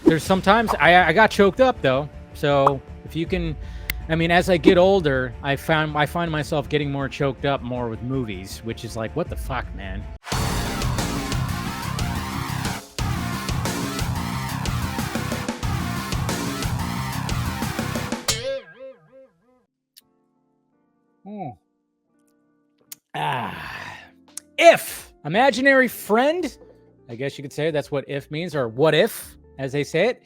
There's sometimes I got choked up though. So if you can, I mean, as I get older, I find myself getting more choked up more with movies, which is like, what the fuck, man? If imaginary friend, I guess you could say that's what if means, or what if, as they say it.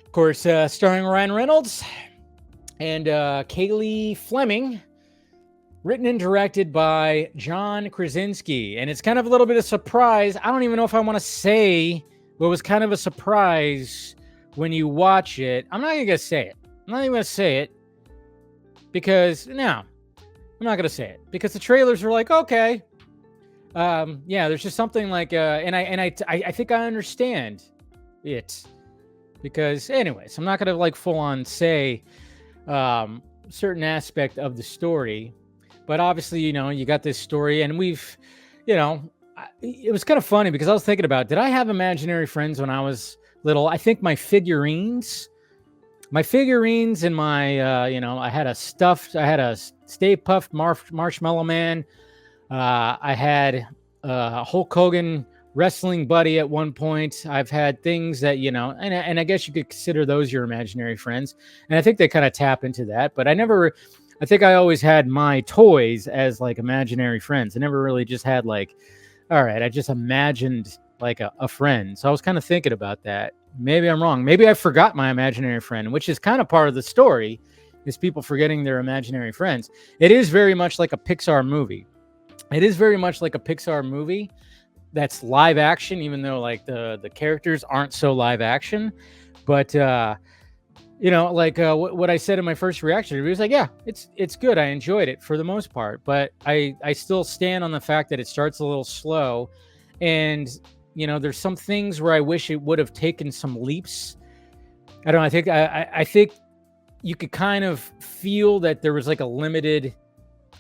Of course, starring Ryan Reynolds and Kaylee Fleming, written and directed by John Krasinski. And it's kind of a little bit of surprise. I don't even know if I want to say what was kind of a surprise when you watch it. I'm not even going to say it. I'm not even going to say it because, no, I'm not going to say it because the trailers are like, okay. Yeah, there's just something like, and I think I understand it because anyways, I'm not going to like full on say certain aspect of the story, but obviously, you got this story and we've, it was kind of funny because I was thinking about, did I have imaginary friends when I was little? I think my figurines and my, I had a Stay Puft Marshmallow Man. I had a Hulk Hogan wrestling buddy at one point. I've had things that, and I guess you could consider those your imaginary friends. And I think they kind of tap into that. But I think I always had my toys as like imaginary friends. I never really just had like, all right, I just imagined like a friend. So I was kind of thinking about that. Maybe I'm wrong. Maybe I forgot my imaginary friend, which is kind of part of the story, is people forgetting their imaginary friends. It is very much like a PIXAR movie. It is very much like a PIXAR movie that's live action, even though like the characters aren't so live action. But what I said in my first reaction review was like, yeah, it's good. I enjoyed it for the most part, but I still stand on the fact that it starts a little slow, and there's some things where I wish it would have taken some leaps. I don't know. I think you could kind of feel that there was like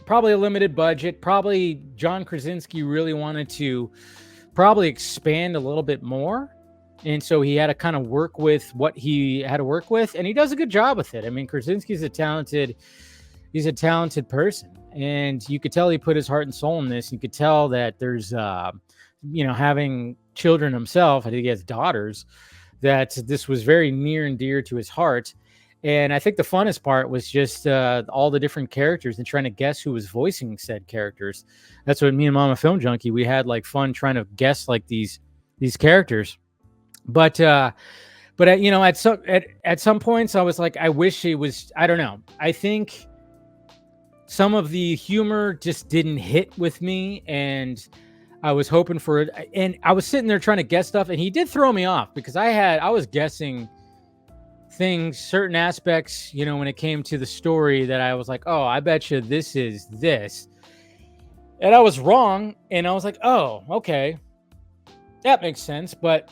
probably a limited budget. Probably John Krasinski really wanted to probably expand a little bit more. And so he had to kind of work with what he had to work with. And he does a good job with it. I mean, Krasinski's a talented person. And you could tell he put his heart and soul in this. You could tell that there's, having children himself, I think he has daughters, that this was very near and dear to his heart. And I think the funnest part was just all the different characters and trying to guess who was voicing said characters. That's what me and Mama Film Junkie, we had like fun trying to guess like these characters. But at some points I was like, I wish it was, I don't know. I think some of the humor just didn't hit with me, and I was hoping for it. And I was sitting there trying to guess stuff, and he did throw me off because I was guessing things, certain aspects, when it came to the story, that I was like, oh, I bet you this is this. And I was wrong. And I was like, oh, okay, that makes sense. But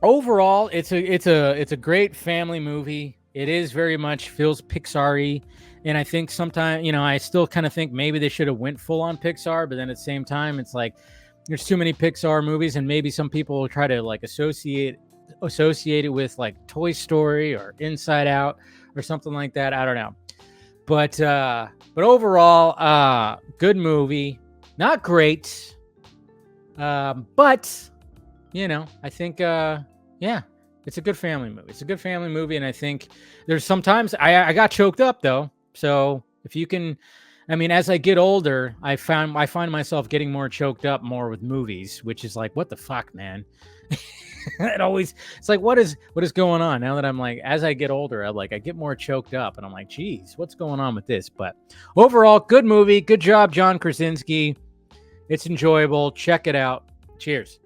overall, it's a great family movie. It is very much feels Pixar-y. And I think sometimes, I still kind of think maybe they should have went full on Pixar, but then at the same time, it's like, there's too many Pixar movies, and maybe some people will try to like associate it with like Toy Story or Inside Out or something like that. I don't know. But overall, good movie. Not great. But I think it's a good family movie. It's a good family movie, and I think there's sometimes I got choked up though. So if you can, I mean, as I get older, I find myself getting more choked up more with movies, which is like, what the fuck, man? It's like, what is going on now that I'm like, as I get older, I get more choked up, and I'm like, geez, what's going on with this? But overall, good movie. Good job, John Krasinski. It's enjoyable. Check it out. Cheers.